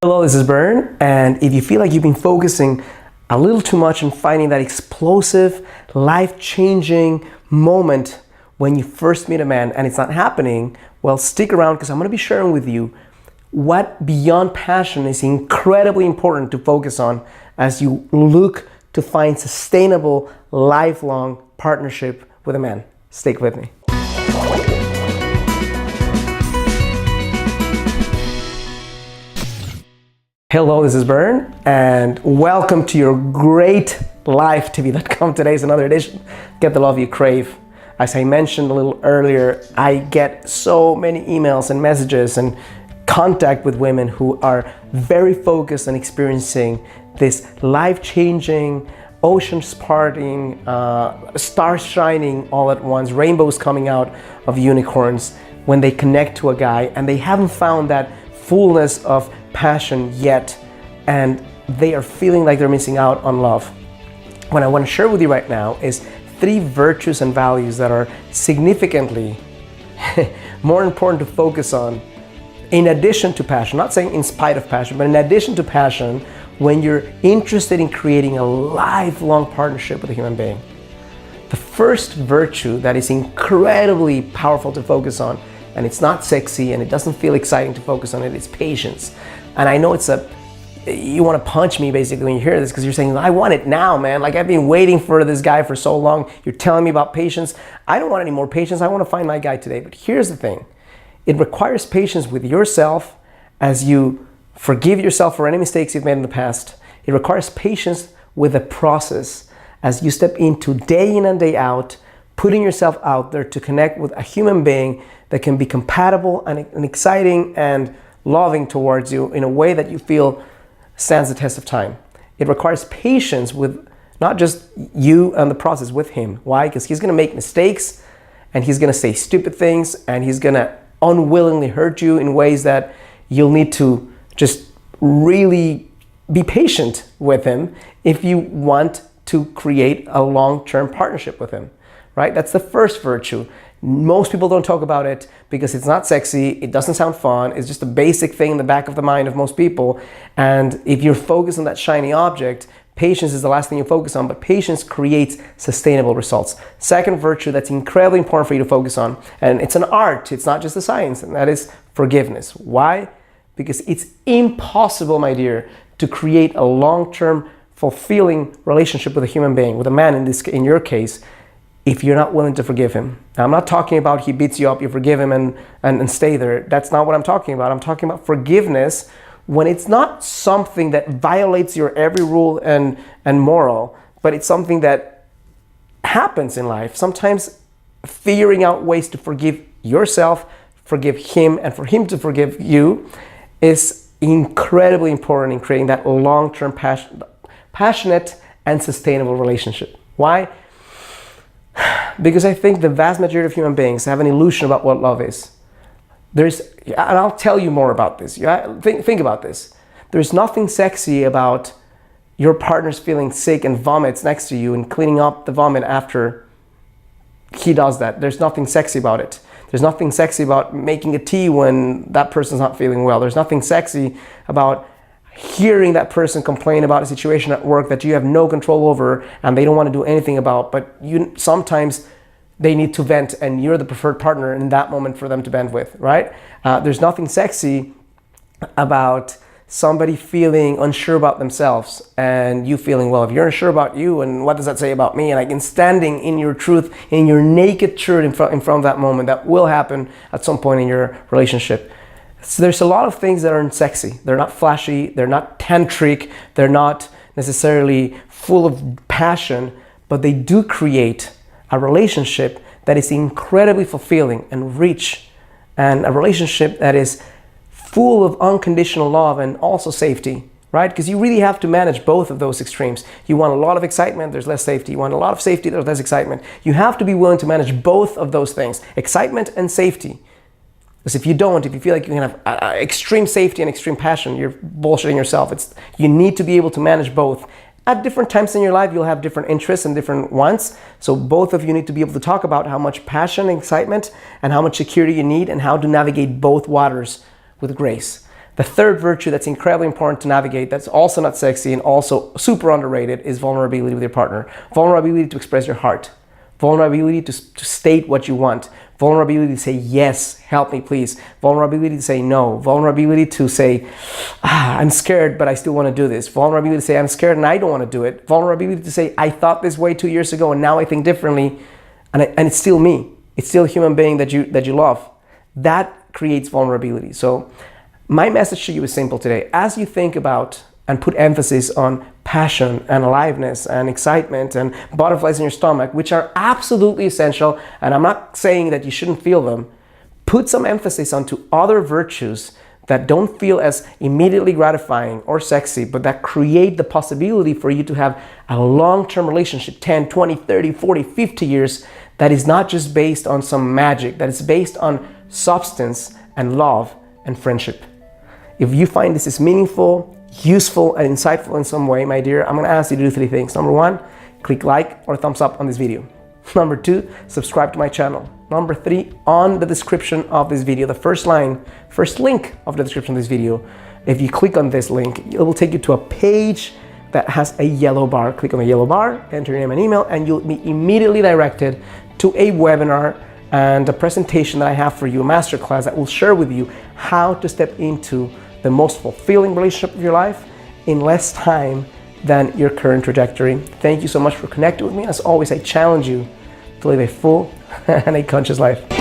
Hello, this is Bern, and if you feel like you've been focusing a little too much on finding that explosive, life-changing moment when you first meet a man and it's not happening, well, stick around because I'm going to be sharing with you what beyond passion is incredibly important to focus on as you look to find sustainable, lifelong partnership with a man. Stick with me. Hello, this is Bern, and welcome to your great livetv.com. Today's another edition. Get the love you crave. As I mentioned a little earlier, I get so many emails and messages and contact with women who are very focused on experiencing this life-changing, oceans parting, stars shining all at once, rainbows coming out of unicorns when they connect to a guy and they haven't found that fullness of passion yet, and they are feeling like they're missing out on love. What I want to share with you right now is 3 virtues and values that are significantly more important to focus on in addition to passion. Not saying in spite of passion, but in addition to passion when you're interested in creating a lifelong partnership with a human being. The first virtue that is incredibly powerful to focus on, and it's not sexy and it doesn't feel exciting to focus on it, it's patience. And I know you want to punch me basically when you hear this because you're saying, I want it now, man. Like I've been waiting for this guy for so long. You're telling me about patience. I don't want any more patience. I want to find my guy today. But here's the thing. It requires patience with yourself as you forgive yourself for any mistakes you've made in the past. It requires patience with the process as you step into day in and day out, putting yourself out there to connect with a human being that can be compatible and exciting and loving towards you in a way that you feel stands the test of time. It requires patience with not just you and the process, with him. Why? Because he's going to make mistakes and he's going to say stupid things and he's going to unwillingly hurt you in ways that you'll need to just really be patient with him if you want to create a long-term partnership with him, right? That's the first virtue. Most people don't talk about it because it's not sexy, it doesn't sound fun, it's just a basic thing in the back of the mind of most people. And if you're focused on that shiny object, patience is the last thing you focus on, but patience creates sustainable results. Second virtue that's incredibly important for you to focus on, and it's an art, it's not just a science, and that is forgiveness. Why? Because it's impossible, my dear, to create a long-term, fulfilling relationship with a human being, with a man in your case, if you're not willing to forgive him. Now, I'm not talking about he beats you up, you forgive him and stay there. That's not what I'm talking about. I'm talking about forgiveness when it's not something that violates your every rule and moral, but it's something that happens in life. Sometimes figuring out ways to forgive yourself, forgive him, and for him to forgive you is incredibly important in creating that long-term passionate and sustainable relationship. Why? Because I think the vast majority of human beings have an illusion about what love is. And I'll tell you more about this. Think about this. There's nothing sexy about your partner's feeling sick and vomits next to you and cleaning up the vomit after he does that. There's nothing sexy about it. There's nothing sexy about making a tea when that person's not feeling well. There's nothing sexy about hearing that person complain about a situation at work that you have no control over and they don't want to do anything about, but sometimes they need to vent and you're the preferred partner in that moment for them to vent with, right? There's nothing sexy about somebody feeling unsure about themselves and you feeling, well, if you're unsure about you, and what does that say about me? And like in standing in your truth, in your naked truth in front of that moment, that will happen at some point in your relationship. So there's a lot of things that aren't sexy. They're not flashy, they're not tantric, they're not necessarily full of passion, but they do create a relationship that is incredibly fulfilling and rich, and a relationship that is full of unconditional love and also safety, right? Because you really have to manage both of those extremes. You want a lot of excitement, there's less safety. You want a lot of safety, there's less excitement. You have to be willing to manage both of those things, excitement and safety. Because if you feel like you can have extreme safety and extreme passion, you're bullshitting yourself. You need to be able to manage both. At different times in your life, you'll have different interests and different wants. So both of you need to be able to talk about how much passion and excitement and how much security you need and how to navigate both waters with grace. The third virtue that's incredibly important to navigate, that's also not sexy and also super underrated, is vulnerability with your partner. Vulnerability to express your heart. Vulnerability to state what you want. Vulnerability to say, yes, help me please. Vulnerability to say no. Vulnerability to say, I'm scared, but I still want to do this. Vulnerability to say, I'm scared and I don't want to do it. Vulnerability to say, I thought this way 2 years ago and now I think differently, and it's still me. It's still a human being that you love. That creates vulnerability. So my message to you is simple today. As you think about and put emphasis on passion and aliveness and excitement and butterflies in your stomach, which are absolutely essential, and I'm not saying that you shouldn't feel them, put some emphasis onto other virtues that don't feel as immediately gratifying or sexy, but that create the possibility for you to have a long-term relationship, 10, 20, 30, 40, 50 years, that is not just based on some magic, that is based on substance and love and friendship. If you find this is meaningful, useful, and insightful in some way, my dear, I'm gonna ask you to do 3 things. Number 1, click like or thumbs up on this video. Number 2, subscribe to my channel. Number 3, on the description of this video, the first link of the description of this video, if you click on this link, it will take you to a page that has a yellow bar. Click on the yellow bar, enter your name and email, and you'll be immediately directed to a webinar and a presentation that I have for you, a masterclass that will share with you how to step into the most fulfilling relationship of your life in less time than your current trajectory. Thank you so much for connecting with me. As always, I challenge you to live a full and a conscious life.